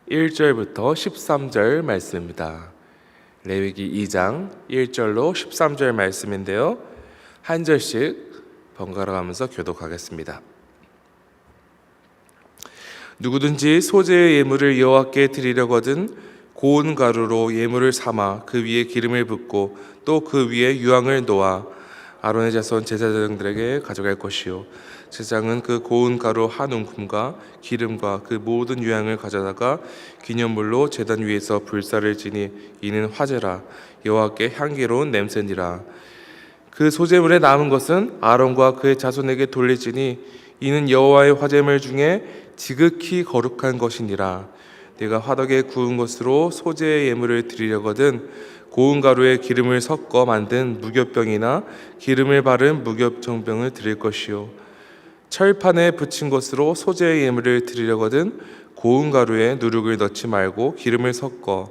1절부터 13절 말씀입니다. 레위기 2장 1절로 13절 말씀인데요, 한 절씩 번갈아 가면서 교독하겠습니다. 누구든지 소재의 예물을 여호와께 드리려거든 고운 가루로 예물을 삼아 그 위에 기름을 붓고 또 그 위에 유황을 놓아 아론의 자손 제사장들에게 가져갈 것이요, 제사장은 그 고운 가루 한 움큼과 기름과 그 모든 유향을 가져다가 기념물로 제단 위에서 불사를 지니 이는 화제라, 여호와께 향기로운 냄새니라. 그 소제물에 남은 것은 아론과 그의 자손에게 돌리지니 이는 여호와의 화제물 중에 지극히 거룩한 것이니라. 네가 화덕에 구운 것으로 소제의 예물을 드리려거든 고운 가루에 기름을 섞어 만든 무교병이나 기름을 바른 무교정병을 드릴 것이요, 철판에 붙인 것으로 소재의 예물을 드리려거든 고운 가루에 누룩을 넣지 말고 기름을 섞어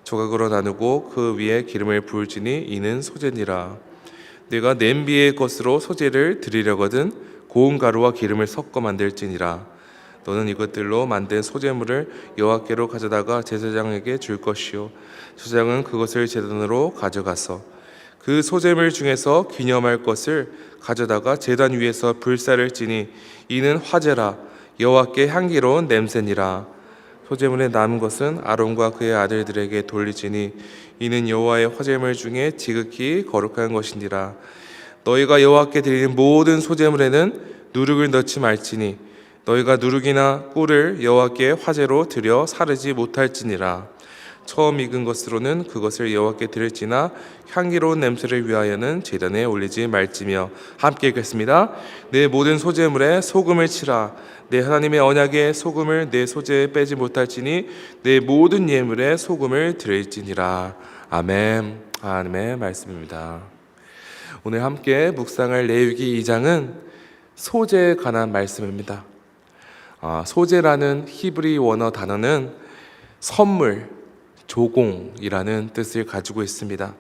조각으로 나누고 그 위에 기름을 부을지니 이는 소재니라. 네가 냄비의 것으로 소재를 드리려거든 고운 가루와 기름을 섞어 만들지니라. 너는 이것들로 만든 소재물을 여호와께로 가져다가 제사장에게 줄 것이요, 제사장은 그것을 제단으로 가져가서 그 소재물 중에서 기념할 것을 가져다가 제단 위에서 불사를 지니 이는 화제라, 여호와께 향기로운 냄새니라. 소재물에 남은 것은 아론과 그의 아들들에게 돌리지니 이는 여호와의 화제물 중에 지극히 거룩한 것이니라. 너희가 여호와께 드리는 모든 소재물에는 누룩을 넣지 말지니 너희가 누룩이나 꿀을 여호와께 화제로 드려 사르지 못할지니라. 처음 익은 것으로는 그것을 여호와께 드릴지나 향기로운 냄새를 위하여는 제단에 올리지 말지며. 함께 읽겠습니다. 내 모든 소재물에 소금을 치라. 내 하나님의 언약에 소금을 내 소재에 빼지 못할지니 내 모든 예물에 소금을 드릴지니라. 아멘. 아멘 말씀입니다. 오늘 함께 묵상할 레위기 2장은 소재에 관한 말씀입니다. 소재라는 히브리 원어 단어는 선물, 조공이라는 뜻을 가지고 있습니다.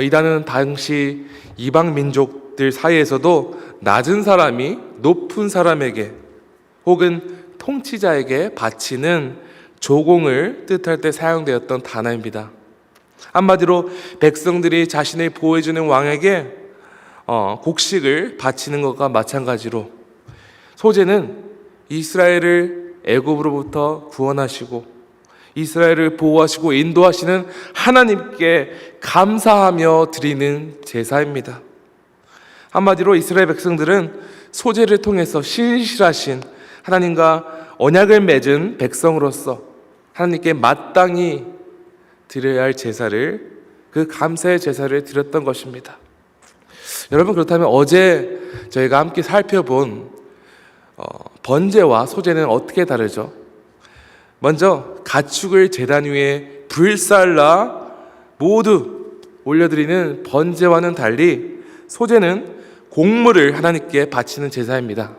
이 단어는 당시 이방 민족들 사이에서도 낮은 사람이 높은 사람에게 혹은 통치자에게 바치는 조공을 뜻할 때 사용되었던 단어입니다. 한마디로 백성들이 자신을 보호해주는 왕에게 곡식을 바치는 것과 마찬가지로 소재는 이스라엘을 애굽으로부터 구원하시고 이스라엘을 보호하시고 인도하시는 하나님께 감사하며 드리는 제사입니다. 한마디로 이스라엘 백성들은 소재를 통해서 신실하신 하나님과 언약을 맺은 백성으로서 하나님께 마땅히 드려야 할 제사를, 그 감사의 제사를 드렸던 것입니다. 여러분, 그렇다면 어제 저희가 함께 살펴본 번제와 소제는 어떻게 다르죠? 먼저 가축을 제단 위에 불살라 모두 올려드리는 번제와는 달리 소제는 곡물을 하나님께 바치는 제사입니다.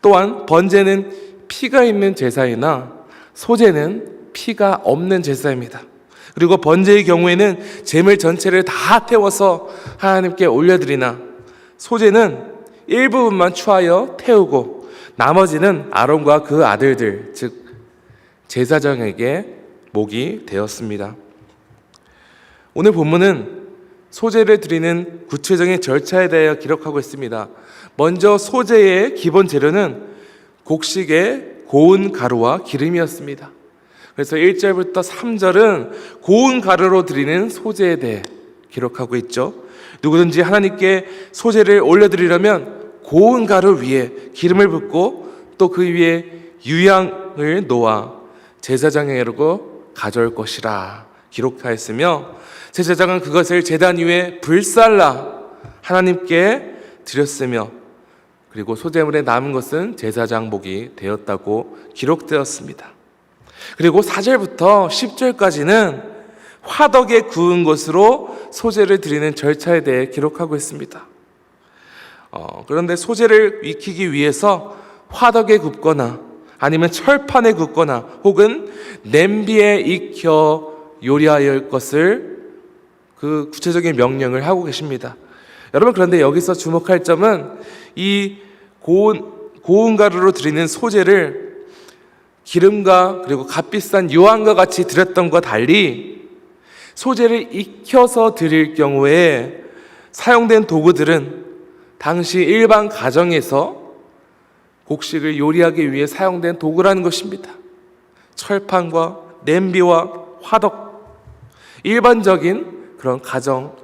또한 번제는 피가 있는 제사이나 소제는 피가 없는 제사입니다. 그리고 번제의 경우에는 제물 전체를 다 태워서 하나님께 올려드리나 소제는 일부분만 추하여 태우고 나머지는 아론과 그 아들들, 즉 제사장에게 목이 되었습니다. 오늘 본문은 소제를 드리는 구체적인 절차에 대해 기록하고 있습니다. 먼저 소제의 기본 재료는 곡식의 고운 가루와 기름이었습니다. 그래서 1절부터 3절은 고운 가루로 드리는 소제에 대해 기록하고 있죠. 누구든지 하나님께 소제를 올려드리려면 고운 가루 위에 기름을 붓고 또 그 위에 유향을 놓아 제사장에게로 가져올 것이라 기록하였으며, 제사장은 그것을 제단 위에 불살라 하나님께 드렸으며, 그리고 소제물에 남은 것은 제사장 목이 되었다고 기록되었습니다. 그리고 4절부터 10절까지는 화덕에 구운 것으로 소제를 드리는 절차에 대해 기록하고 있습니다. 그런데 소제를 익히기 위해서 화덕에 굽거나 아니면 철판에 굽거나 혹은 냄비에 익혀 요리하여 할 것을 그 구체적인 명령을 하고 계십니다. 여러분, 그런데 여기서 주목할 점은 이 고운 가루로 드리는 소제를 기름과 그리고 값비싼 유황과 같이 드렸던 것과 달리 소재를 익혀서 드릴 경우에 사용된 도구들은 당시 일반 가정에서 곡식을 요리하기 위해 사용된 도구라는 것입니다. 철판과 냄비와 화덕, 일반적인 그런 가정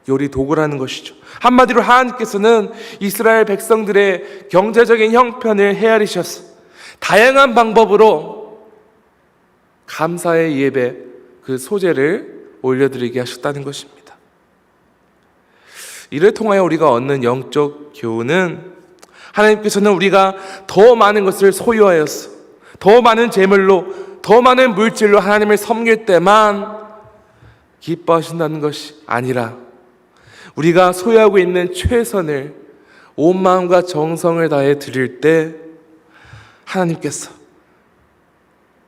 요리 도구라는 것이죠. 한마디로 하나님께서는 이스라엘 백성들의 경제적인 형편을 헤아리셔서 다양한 방법으로 감사의 예배, 그 소재를 올려드리게 하셨다는 것입니다. 이를 통하여 우리가 얻는 영적 교훈은 하나님께서는 우리가 더 많은 것을 소유하여서 더 많은 재물로 더 많은 물질로 하나님을 섬길 때만 기뻐하신다는 것이 아니라 우리가 소유하고 있는 최선을 온 마음과 정성을 다해 드릴 때 하나님께서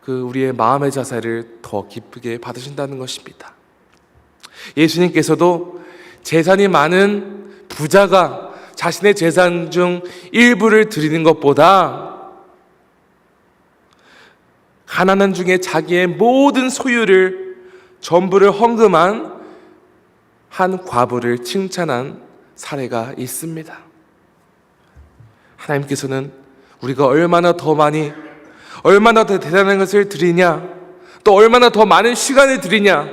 그 우리의 마음의 자세를 더 기쁘게 받으신다는 것입니다. 예수님께서도 재산이 많은 부자가 자신의 재산 중 일부를 드리는 것보다 가난한 중에 자기의 모든 소유를 전부를 헌금한 한 과부를 칭찬한 사례가 있습니다. 하나님께서는 우리가 얼마나 더 많이, 얼마나 더 대단한 것을 드리냐, 또 얼마나 더 많은 시간을 드리냐,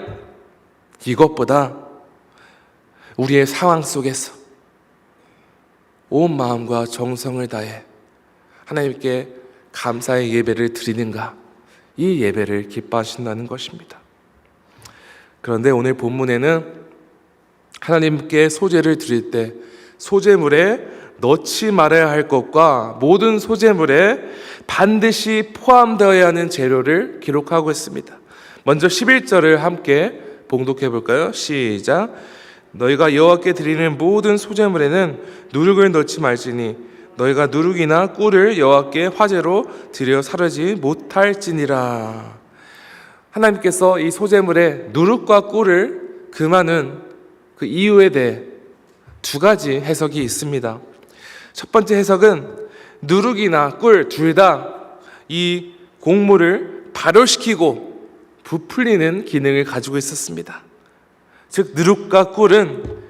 이것보다 우리의 상황 속에서 온 마음과 정성을 다해 하나님께 감사의 예배를 드리는가, 이 예배를 기뻐하신다는 것입니다. 그런데 오늘 본문에는 하나님께 소제를 드릴 때 소제물에 넣지 말아야 할 것과 모든 소제물에 반드시 포함되어야 하는 재료를 기록하고 있습니다. 먼저 11절을 함께 봉독해 볼까요? 시작. 너희가 여호와께 드리는 모든 소제물에는 누룩을 넣지 말지니 너희가 누룩이나 꿀을 여호와께 화제로 드려 사르지 못할지니라. 하나님께서 이 소제물에 누룩과 꿀을 금하는 그 이유에 대해 두 가지 해석이 있습니다. 첫 번째 해석은 누룩이나 꿀 둘 다 이 곡물을 발효시키고 부풀리는 기능을 가지고 있었습니다. 즉 누룩과 꿀은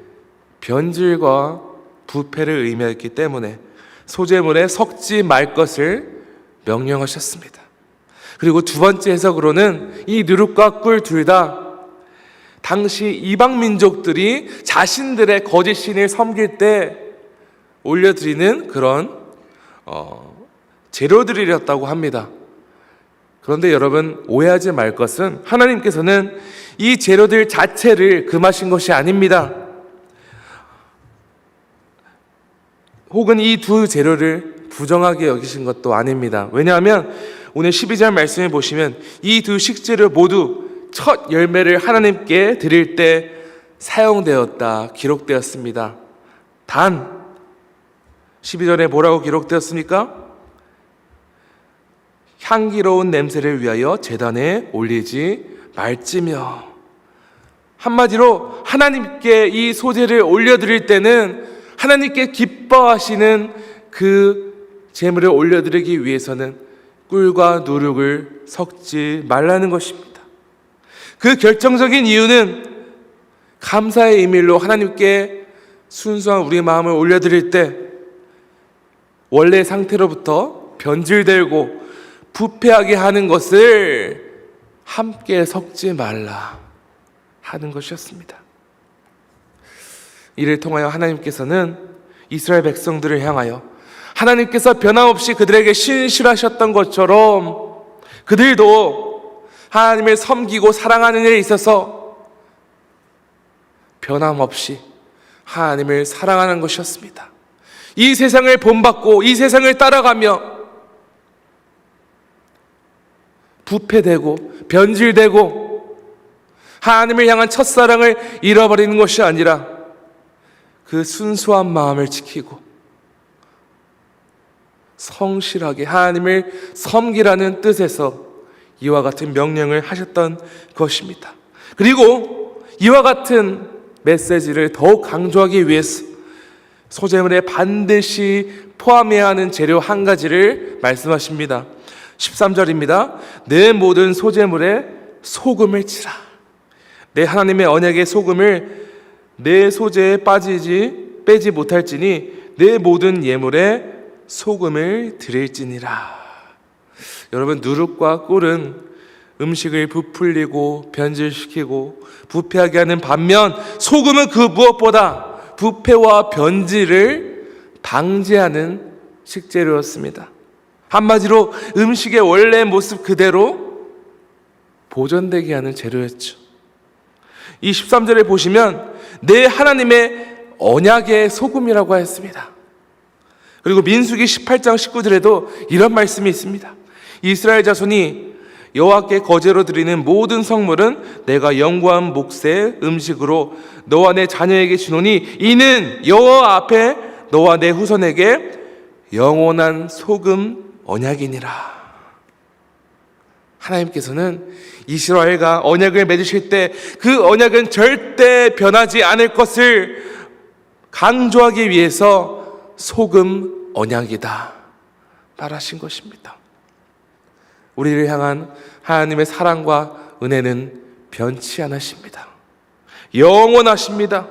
변질과 부패를 의미했기 때문에 소제물에 섞지 말 것을 명령하셨습니다. 그리고 두 번째 해석으로는 이 누룩과 꿀 둘 다 당시 이방 민족들이 자신들의 거짓 신을 섬길 때 올려드리는 그런 재료들이었다고 합니다. 그런데 여러분 오해하지 말 것은 하나님께서는 이 재료들 자체를 금하신 것이 아닙니다. 혹은 이 두 재료를 부정하게 여기신 것도 아닙니다. 왜냐하면 오늘 12절 말씀을 보시면 이 두 식재료 모두 첫 열매를 하나님께 드릴 때 사용되었다 기록되었습니다. 단 12절에 뭐라고 기록되었습니까? 향기로운 냄새를 위하여 제단에 올리지 말지며. 한마디로 하나님께 이 소제를 올려드릴 때는 하나님께 기뻐하시는 그 제물을 올려드리기 위해서는 꿀과 누룩을 섞지 말라는 것입니다. 그 결정적인 이유는 감사의 의미로 하나님께 순수한 우리의 마음을 올려드릴 때 원래 상태로부터 변질되고 부패하게 하는 것을 함께 섞지 말라 하는 것이었습니다. 이를 통하여 하나님께서는 이스라엘 백성들을 향하여 하나님께서 변함없이 그들에게 신실하셨던 것처럼 그들도 하나님을 섬기고 사랑하는 일에 있어서 변함없이 하나님을 사랑하는 것이었습니다. 이 세상을 본받고 이 세상을 따라가며 부패되고 변질되고 하나님을 향한 첫사랑을 잃어버리는 것이 아니라 그 순수한 마음을 지키고 성실하게 하나님을 섬기라는 뜻에서 이와 같은 명령을 하셨던 것입니다. 그리고 이와 같은 메시지를 더욱 강조하기 위해서 소제물에 반드시 포함해야 하는 재료 한 가지를 말씀하십니다. 13절입니다. 내 모든 소재물에 소금을 치라. 내 하나님의 언약의 소금을 내 소재에 빼지 못할지니 내 모든 예물에 소금을 드릴지니라. 여러분, 누룩과 꿀은 음식을 부풀리고 변질시키고 부패하게 하는 반면 소금은 그 무엇보다 부패와 변질을 방지하는 식재료였습니다. 한마디로 음식의 원래 모습 그대로 보존되게 하는 재료였죠. 이 13절에 보시면 내 하나님의 언약의 소금이라고 했습니다. 그리고 민수기 18장 19절에도 이런 말씀이 있습니다. 이스라엘 자손이 여호와께 거제로 드리는 모든 성물은 내가 영구한 몫의 음식으로 너와 내 자녀에게 주노니 이는 여호와 앞에 너와 내 후손에게 영원한 소금 언약이니라. 하나님께서는 이스라엘과 언약을 맺으실 때 그 언약은 절대 변하지 않을 것을 강조하기 위해서 소금 언약이다 말하신 것입니다. 우리를 향한 하나님의 사랑과 은혜는 변치 않으십니다. 영원하십니다.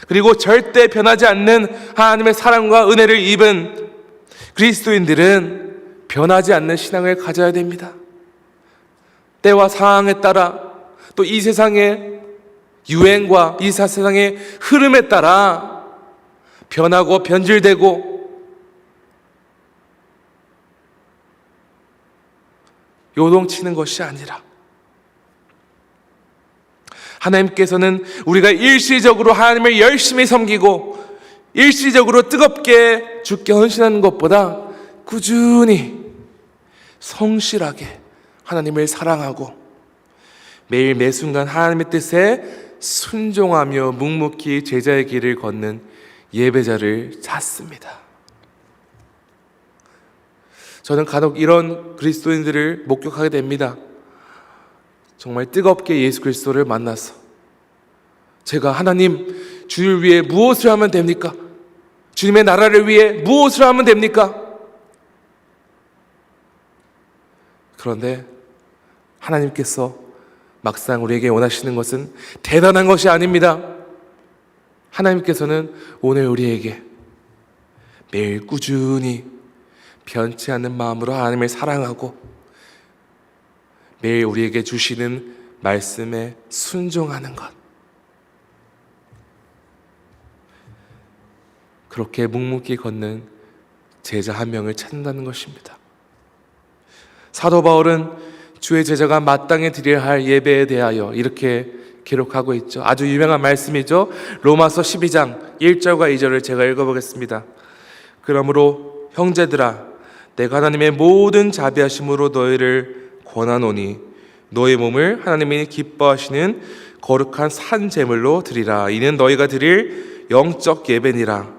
그리고 절대 변하지 않는 하나님의 사랑과 은혜를 입은 그리스도인들은 변하지 않는 신앙을 가져야 됩니다. 때와 상황에 따라 또 이 세상의 유행과 이 세상의 흐름에 따라 변하고 변질되고 요동치는 것이 아니라 하나님께서는 우리가 일시적으로 하나님을 열심히 섬기고 일시적으로 뜨겁게 주께 헌신하는 것보다 꾸준히 성실하게 하나님을 사랑하고 매일 매순간 하나님의 뜻에 순종하며 묵묵히 제자의 길을 걷는 예배자를 찾습니다. 저는 간혹 이런 그리스도인들을 목격하게 됩니다. 정말 뜨겁게 예수 그리스도를 만나서 제가 하나님 주를 위해 무엇을 하면 됩니까? 주님의 나라를 위해 무엇을 하면 됩니까? 그런데 하나님께서 막상 우리에게 원하시는 것은 대단한 것이 아닙니다. 하나님께서는 오늘 우리에게 매일 꾸준히 변치 않는 마음으로 하나님을 사랑하고 매일 우리에게 주시는 말씀에 순종하는 것, 그렇게 묵묵히 걷는 제자 한 명을 찾는다는 것입니다. 사도 바울은 주의 제자가 마땅히 드려야 할 예배에 대하여 이렇게 기록하고 있죠. 아주 유명한 말씀이죠. 로마서 12장 1절과 2절을 제가 읽어보겠습니다. 그러므로 형제들아, 내가 하나님의 모든 자비하심으로 너희를 권하노니 너희 몸을 하나님이 기뻐하시는 거룩한 산 제물로 드리라. 이는 너희가 드릴 영적 예배니라.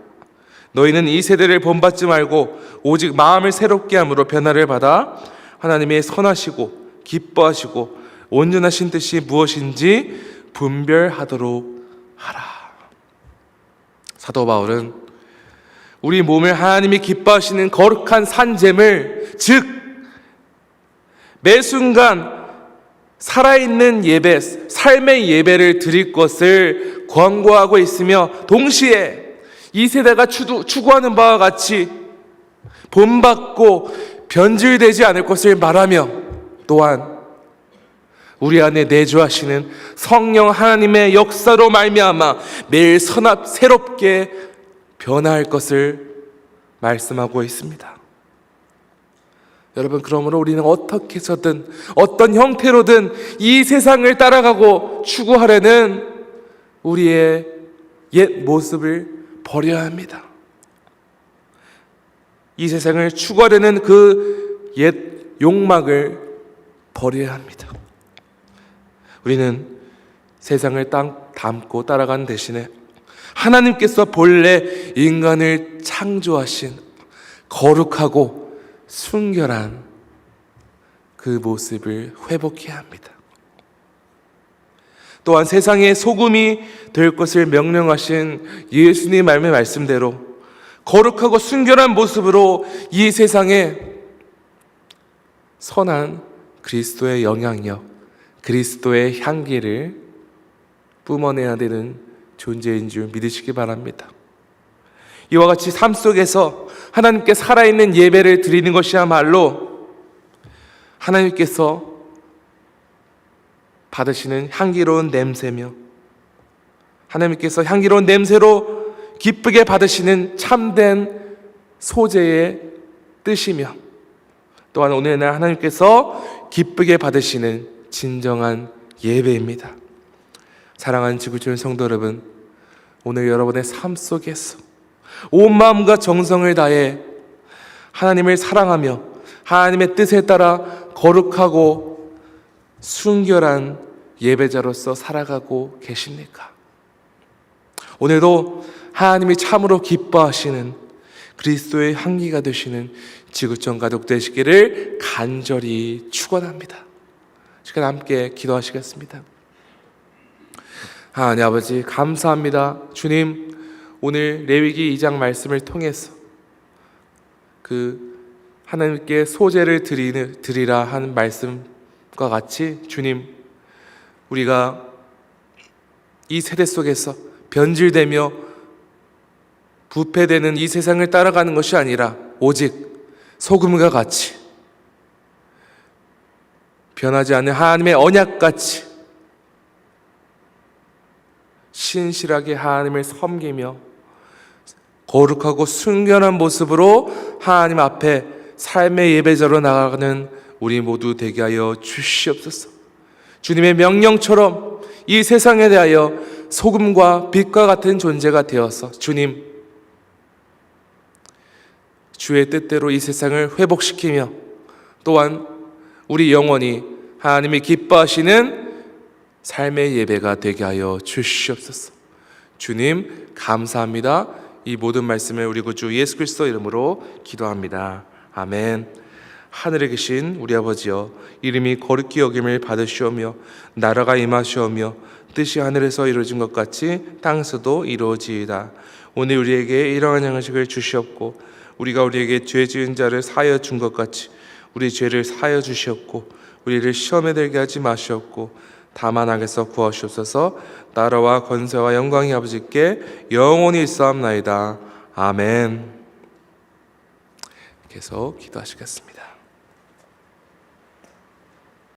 너희는 이 세대를 본받지 말고 오직 마음을 새롭게 함으로 변화를 받아 하나님의 선하시고 기뻐하시고 온전하신 뜻이 무엇인지 분별하도록 하라. 사도 바울은 우리 몸을 하나님이 기뻐하시는 거룩한 산제물, 즉 매 순간 살아있는 예배, 삶의 예배를 드릴 것을 권고하고 있으며 동시에 이 세대가 추구하는 바와 같이 본받고 변질되지 않을 것을 말하며 또한 우리 안에 내주하시는 성령 하나님의 역사로 말미암아 매일 새롭게 변화할 것을 말씀하고 있습니다. 여러분, 그러므로 우리는 어떻게 해서든 어떤 형태로든 이 세상을 따라가고 추구하려는 우리의 옛 모습을 버려야 합니다. 이 세상을 추구하려는 그 옛 욕망을 버려야 합니다. 우리는 세상을 담고 따라가는 대신에 하나님께서 본래 인간을 창조하신 거룩하고 순결한 그 모습을 회복해야 합니다. 또한 세상의 소금이 될 것을 명령하신 예수님 말씀대로 거룩하고 순결한 모습으로 이 세상에 선한 그리스도의 영향력, 그리스도의 향기를 뿜어내야 되는 존재인 줄 믿으시기 바랍니다. 이와 같이 삶 속에서 하나님께 살아있는 예배를 드리는 것이야말로 하나님께서 받으시는 향기로운 냄새며 하나님께서 향기로운 냄새로 기쁘게 받으시는 참된 소재의 뜻이며 또한 오늘날 하나님께서 기쁘게 받으시는 진정한 예배입니다. 사랑하는 지구촌 성도 여러분, 오늘 여러분의 삶 속에서 온 마음과 정성을 다해 하나님을 사랑하며 하나님의 뜻에 따라 거룩하고 순결한 예배자로서 살아가고 계십니까? 오늘도 하나님이 참으로 기뻐하시는 그리스도의 향기가 되시는 지구촌 가족 되시기를 간절히 축원합니다. 시간 함께 기도하시겠습니다. 하나님 아버지, 감사합니다. 주님, 오늘 레위기 2장 말씀을 통해서 그 하나님께 소제를 드리라 하는 말씀과 같이 주님, 우리가 이 세대 속에서 변질되며 부패되는 이 세상을 따라가는 것이 아니라 오직 소금과 같이 변하지 않는 하나님의 언약같이 신실하게 하나님을 섬기며 거룩하고 순결한 모습으로 하나님 앞에 삶의 예배자로 나아가는 우리 모두 되게 하여 주시옵소서. 주님의 명령처럼 이 세상에 대하여 소금과 빛과 같은 존재가 되어서 주님, 주의 뜻대로 이 세상을 회복시키며 또한 우리 영혼이 하나님이 기뻐하시는 삶의 예배가 되게 하여 주시옵소서. 주님, 감사합니다. 이 모든 말씀을 우리 구주 예수 그리스도 이름으로 기도합니다. 아멘. 하늘에 계신 우리 아버지여, 이름이 거룩히 여김을 받으시오며 나라가 임하시오며 뜻이 하늘에서 이루어진 것 같이 땅에서도 이루어지이다. 오늘 우리에게 일용할 양식을 주시옵고 우리가 우리에게 죄 지은 자를 사하여 준 것 같이 우리 죄를 사하여 주시옵고 우리를 시험에 들게 하지 마시옵고 다만 악에서 구하시옵소서. 나라와 권세와 영광이 아버지께 영원히 있사옵나이다. 아멘. 계속 기도하시겠습니다.